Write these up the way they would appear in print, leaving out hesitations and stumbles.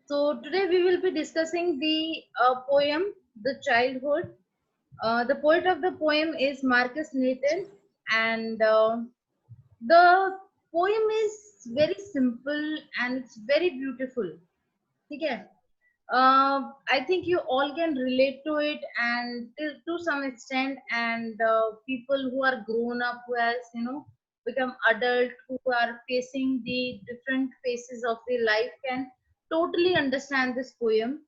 So today we will be discussing the poem, The Childhood. The poet of the poem is Marcus Nathan, and the poem is very simple and it's very beautiful. Okay. I think you all can relate to it, and to some extent, and people who are grown up, who has become adult, who are facing the different phases of their life, can totally understand this poem.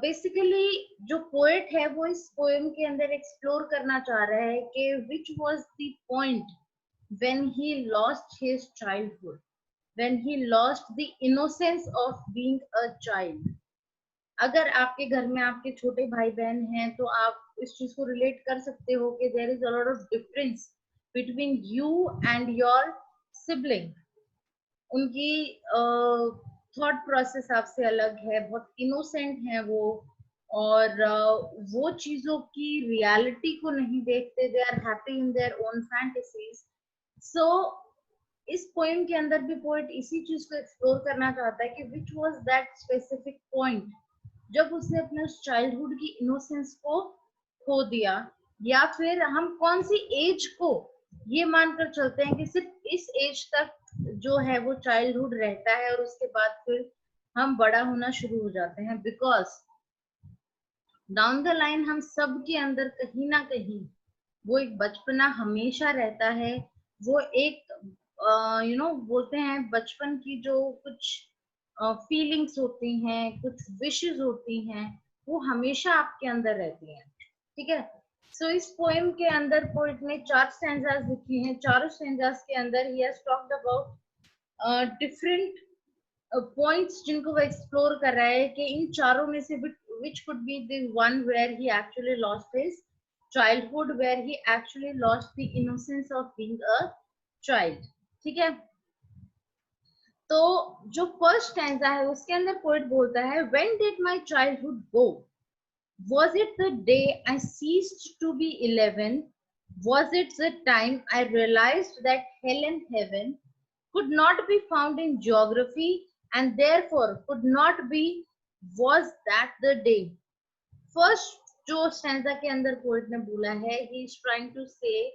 Basically जो poet है वो इस poem के अंदर explore करना चाह रहा है कि which was the point when he lost his childhood, when he lost the innocence of being a child. अगर आपके घर में आपके छोटे भाई बहन हैं तो आप इस चीज को रिलेट कर सकते हो कि there is a lot of difference between you and your sibling. उनकी थॉट प्रोसेस आपसे अलग है, बहुत इनोसेंट है वो, और वो चीजों की रियलिटी को नहीं देखते. They are happy in their own fantasies. So इस पोएम के अंदर भी पोएट इसी चीज को एक्सप्लोर करना चाहता है कि which was that specific point जब उसने अपने उस चाइल्डहुड की इनोसेंस को खो दिया, या फिर हम कौन सी एज को ये मानकर चलते हैं कि सिर्फ इस एज तक जो है वो चाइल्डहुड रहता है और उसके बाद फिर हम बड़ा होना शुरू हो जाते हैं. बिकॉज डाउन द लाइन हम सब के अंदर कहीं ना कहीं वो एक बचपना हमेशा रहता है. वो एक बोलते हैं बचपन की जो कुछ फीलिंग्स होती हैं, कुछ विशेस होती हैं, वो हमेशा आपके अंदर रहती हैं. ठीक है. सो इस पोएम के अंदर पोएट ने 4 स्टैंजास लिखी हैं. चारों स्टैंजास के अंदर he has talked about different points जिनको वो एक्सप्लोर कर रहा है कि इन चारों में से which could be the one where he actually lost his childhood, where he actually lost the innocence of being a child. ठीक है. तो जो फर्स्ट स्टैंजा है उसके अंदर पोएट बोलता है, when did my childhood go? Was it the day I ceased to be 11? Was it the time I realized that hell and heaven could not be found in geography and therefore could not be? Was that the day? First जो stanza के अंदर poet ने बोला है, he is trying to से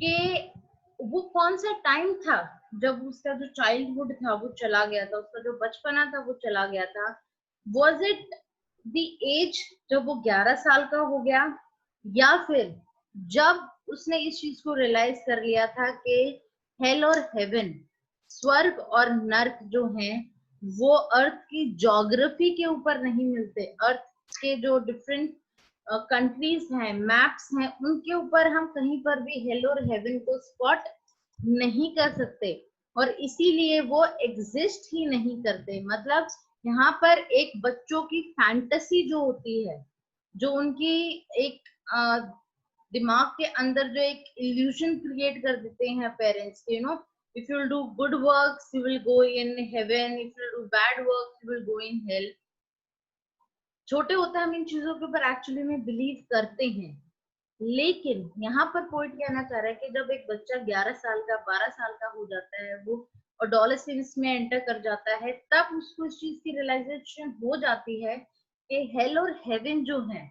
कि वो कौन सा टाइम था जब उसका जो चाइल्डहुड था वो चला गया था, उसका जो बचपना था वो चला गया था. वॉज इट द एज जब वो 11 साल का हो गया, या फिर जब उसने इस चीज को रियलाइज कर लिया था कि हेल और हेवन, स्वर्ग और नर्क जो हैं वो अर्थ की ज्योग्राफी के ऊपर नहीं मिलते. अर्थ के जो डिफरेंट कंट्रीज हैं, मैप्स हैं, उनके ऊपर हम कहीं पर भी हेल और हेवन को स्पॉट नहीं कर सकते, और इसीलिए वो एग्जिस्ट ही नहीं करते. मतलब यहाँ पर एक बच्चों की फैंटेसी जो होती है, जो उनकी एक दिमाग के अंदर जो एक इल्यूजन क्रिएट कर देते हैं parents, you know, if you'll do good works you will go in heaven, if you'll do bad works you will go in hell. छोटे होते हम इन चीजों के ऊपर एक्चुअली में बिलीव करते हैं, लेकिन यहाँ पर पॉइंट कहना चाह रहा है कि जब एक बच्चा 11 साल का 12 साल का हो जाता है, वो अडोलेसेंस में एंटर कर जाता है, तब उसको इस चीज की रियलाइजेशन हो जाती है कि हेल और हेवन जो है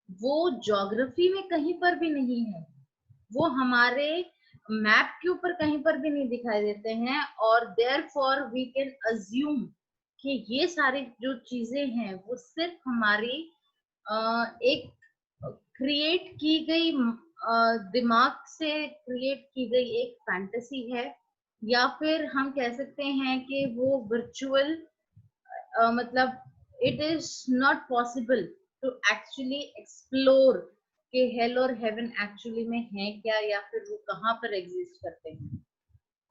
वो ज्योग्राफी में कहीं पर भी नहीं है, वो हमारे मैप के ऊपर कहीं पर भी नहीं दिखाई देते हैं, और देयरफॉर वी कैन अज्यूम कि ये सारी जो चीजें हैं वो सिर्फ हमारी एक क्रिएट की गई दिमाग से क्रिएट की गई एक फैंटेसी है, या फिर हम कह सकते हैं कि वो वर्चुअल, मतलब it is not possible to actually explore कि हेल और हेवन एक्चुअली में है क्या, या फिर वो कहाँ पर एग्जिस्ट करते हैं.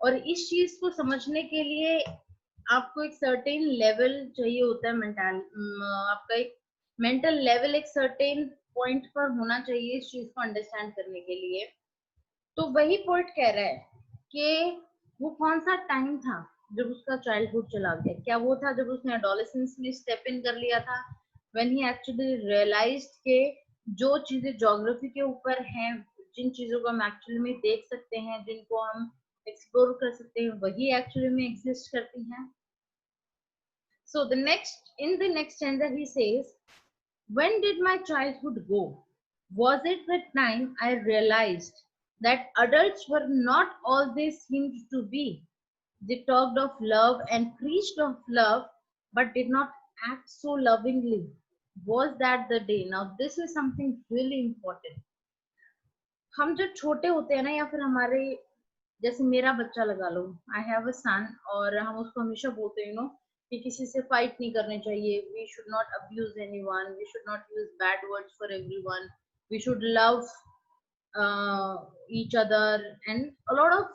और इस चीज को समझने के लिए आपको एक सर्टेन लेवल चाहिए होता है, मेंटल, आपका एक मेंटल लेवल एक सर्टेन पॉइंट पर होना चाहिए इस चीज को अंडरस्टैंड करने के लिए. तो वही पॉइंट कह रहा है कि वो कौन सा टाइम था जब उसका चाइल्डहुड चला गया. क्या वो था जब उसने एडोलेसेंस में स्टेप इन कर लिया था, व्हेन ही एक्चुअली रियलाइज्ड के जो चीजें ज्योग्राफी के ऊपर हैं, जिन चीजों को हम एक्चुअली में देख सकते हैं, जिनको हम एक्सप्लोर कर सकते हैं, वही एक्चुअली में एग्जिस्ट करती हैं. So in the next stanza he says, when did my childhood go? Was it the time I realized that adults were not all they seemed to be? They talked of love and preached of love, but did not act so lovingly. Was that the day? Now, this is something really important. हम जब छोटे होते हैं ना, या फिर हमारे, जैसे मेरा बच्चा लगा लो, आई हैव अ सन, और हम उसको हमेशा बोलते हैं, कि किसी से फाइट नहीं करने चाहिए, we should not abuse anyone, we should not use bad words for everyone, we should love each other, and a lot of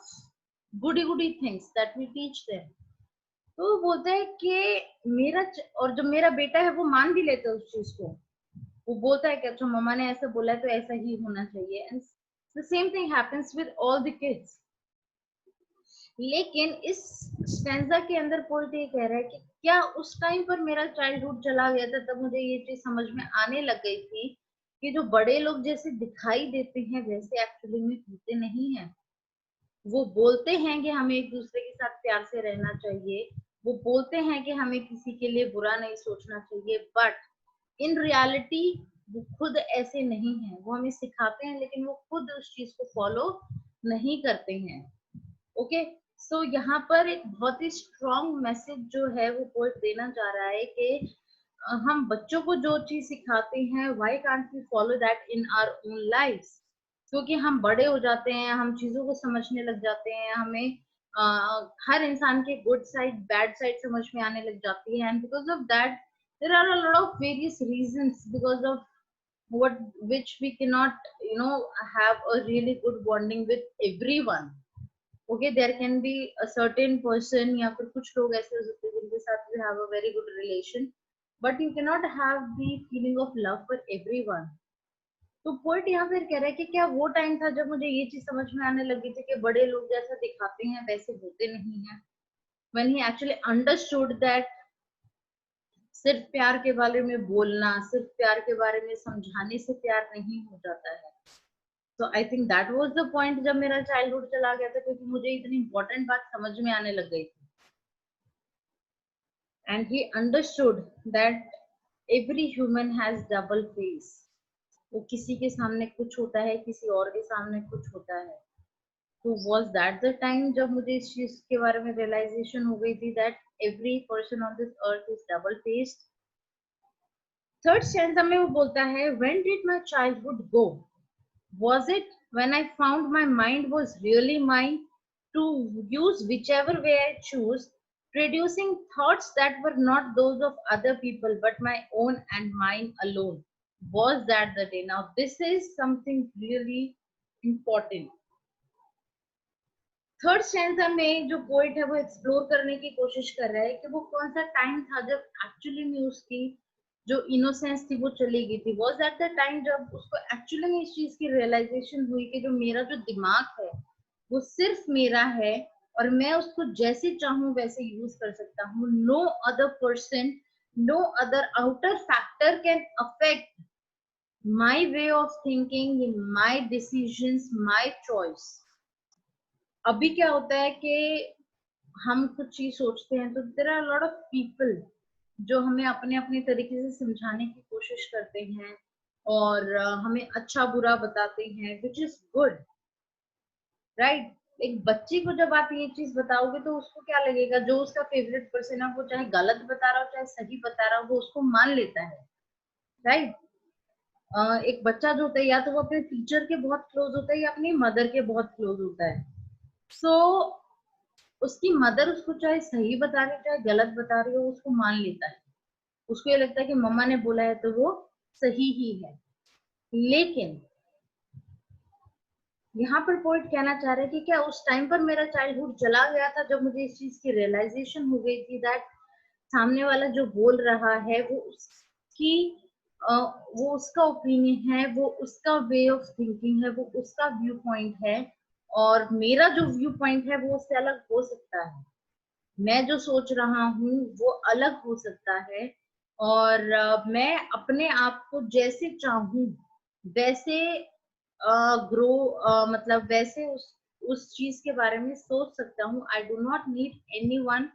goody things that we teach them. तो वो बोलते हैं कि और जब मेरा बेटा है वो मान भी लेता है उस चीज को, वो बोलता है कि अच्छा मम्मा ने ऐसा बोला है तो ऐसा ही होना चाहिए, and the same thing happens with all the kids. लेकिन इस स्टैंजा के अंदर पोएट ये कह रहा है कि क्या उस टाइम पर मेरा चाइल्डहुड चला गया था, तब मुझे ये चीज समझ में आने लग गई थी कि जो बड़े लोग जैसे दिखाई देते हैं वैसे एक्चुअली में होते नहीं है. वो बोलते हैं कि हमें एक दूसरे के साथ प्यार से रहना चाहिए, वो बोलते हैं कि हमें किसी के लिए बुरा नहीं सोचना चाहिए, बट इन रियलिटी वो खुद ऐसे नहीं है. वो हमें सिखाते हैं लेकिन वो खुद उस चीज को फॉलो नहीं करते हैं. ओके, सो यहाँ पर एक बहुत ही स्ट्रॉन्ग मैसेज जो है वो पोएट देना चाह रहा है कि हम बच्चों को जो चीज सिखाते हैं, why can't we follow that in our own lives. क्योंकि हम बड़े हो जाते हैं, हम चीजों को समझने लग जाते हैं, हमें हर इंसान के गुड साइड बैड साइड समझ में आने लग जाती है, and because of that there are a lot of various reasons because of what which we cannot have a really good bonding with everyone. Okay, there can be a certain person या फिर कुछ लोग ऐसे हो सकते हैं जिनके साथ we have a very good relation, but you cannot have the feeling of love for everyone. तो पोइट यहाँ फिर कह रहा है कि क्या वो टाइम था जब मुझे ये चीज समझ में आने लगी थी कि बड़े लोग जैसा दिखाते हैं वैसे होते नहीं हैं. When he actually understood that सिर्फ प्यार के बारे में बोलना, सिर्फ प्यार के बारे में समझाने से प्यार नहीं हो जाता है. तो I think that was the point जब मेरा चाइल्डहुड चला गया था, क्योंकि मुझे इतनी इंपॉर्टेंट बात समझ में आने लग गई थी. And he understood that every human has double face. वो किसी के सामने कुछ होता है, किसी और के सामने कुछ होता है. तो was that the time जब मुझे इस चीज के बारे में रियलाइजेशन हो गई थी that every person on this earth is double faced. Third stanza में वो बोलता है, when did my childhood go? Was it when I found my mind was really mine to use whichever way I choose, producing thoughts that were not those of other people but my own and mine alone? Was that the day? Now this is something really important. Third stanza में जो poet है वो explore करने की कोशिश कर रहा है कि वो कौन सा टाइम था जब एक्चुअली में उसकी जो इनोसेंस थी वो चली गई थी. वाज दैट द टाइम जब उसको एक्चुअली में इस चीज की रियलाइजेशन हुई कि जो मेरा जो दिमाग है वो सिर्फ मेरा है और मैं उसको जैसे चाहूं वैसे यूज कर सकता हूँ. No other person, no other outer factor can affect my way of thinking, my decisions, my choice. अभी क्या होता है कि हम कुछ चीज सोचते हैं तो there are lot of people जो हमें अपने अपने तरीके से समझाने की कोशिश करते हैं और हमें अच्छा बुरा बताते हैं, विच इज गुड, राइट. एक बच्चे को जब आप ये चीज बताओगे तो उसको क्या लगेगा, जो उसका फेवरेट पर्सन है वो चाहे गलत बता रहा हो चाहे सही बता रहा हो वो उसको मान लेता है, राइट. एक बच्चा जो होता है या तो वो अपने टीचर के बहुत क्लोज होता है या अपनी मदर के बहुत क्लोज होता है. सो उसकी मदर उसको चाहे सही बता रही हो चाहे गलत बता रही हो उसको मान लेता है. उसको ये लगता है कि मम्मा ने बोला है तो वो सही ही है. लेकिन यहाँ पर पोइट कहना चाह रहा है कि क्या उस टाइम पर मेरा चाइल्डहुड चला गया था जब मुझे इस चीज की रियलाइजेशन हो गई थी दैट सामने वाला जो बोल रहा है वो उसका ओपिनियन है, वो उसका वे ऑफ थिंकिंग है, वो उसका व्यू पॉइंट है और मेरा जो व्यू पॉइंट है वो उससे अलग हो सकता है. मैं जो सोच रहा हूँ वो अलग हो सकता है और मैं अपने आप को जैसे चाहूँ वैसे ग्रो मतलब वैसे उस चीज के बारे में सोच सकता हूँ. I do not need anyone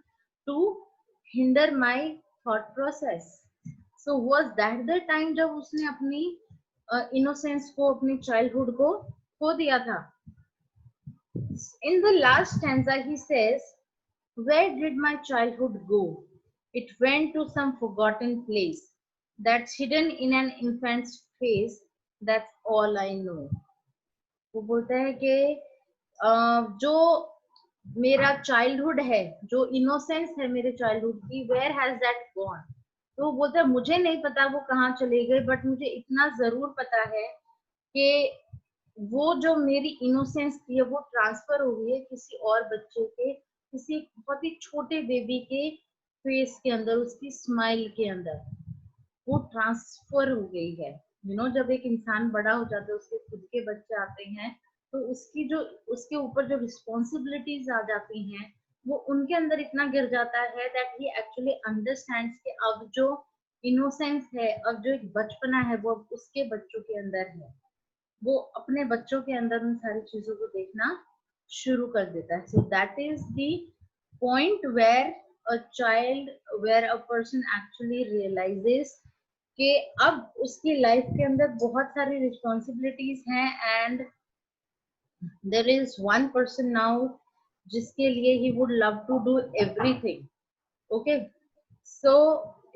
to hinder my thought process. So was that the time जब उसने अपनी innocence को, अपनी childhood को खो दिया था? In the last stanza he says, where did my childhood go? It went to some forgotten place that's hidden in an infant's face. That's all I know. वो बोलता है कि जो मेरा चाइल्डहुड है, जो इनोसेंस है मेरे चाइल्डहुड की, वेयर हैज दैट गॉन? तो वो बोलता है मुझे नहीं पता वो कहाँ चले गए, बट मुझे इतना जरूर पता है कि वो जो मेरी इनोसेंस थी वो ट्रांसफर हो गई है किसी और बच्चे के, किसी बहुत ही छोटे बेबी के फेस के अंदर, उसकी स्माइल के अंदर वो ट्रांसफर हो गई है। जब एक इंसान बड़ा हो जाता है, उसके खुद के बच्चे आते हैं, तो उसकी जो उसके ऊपर जो रिस्पॉन्सिबिलिटीज आ जाती हैं, वो उनके अंदर इतना गिर जाता है दैट ही एक्चुअली अंडरस्टैंड्स कि अब जो इनोसेंस है, अब जो एक बचपना है, वो अब उसके बच्चों के अंदर है। वो अपने बच्चों के अंदर उन सारी चीजों को देखना शुरू कर देता है। So that is the point where a child, where a person actually realizes कि अब उसकी लाइफ के अंदर बहुत सारी रिस्पॉन्सिबिलिटीज हैं, and there is one person now जिसके लिए he would love to do everything. Okay, so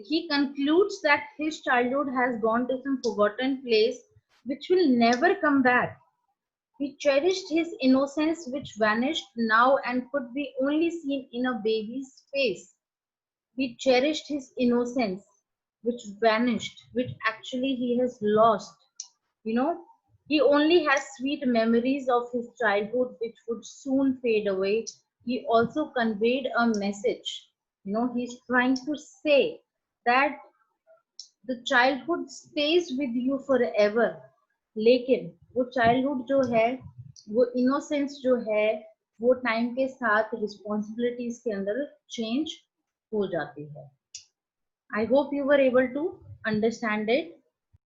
he concludes that his childhood has gone to some forgotten place which will never come back. He cherished his innocence, which vanished now and could be only seen in a baby's face. He cherished his innocence, which vanished, which actually he has lost. You know, he only has sweet memories of his childhood, which would soon fade away. He also conveyed a message. He's trying to say that the childhood stays with you forever, लेकिन वो childhood जो है, वो innocence जो है, वो time के साथ रिस्पॉन्सिबिलिटीज के अंदर चेंज हो जाती है। I hope you were able to understand it.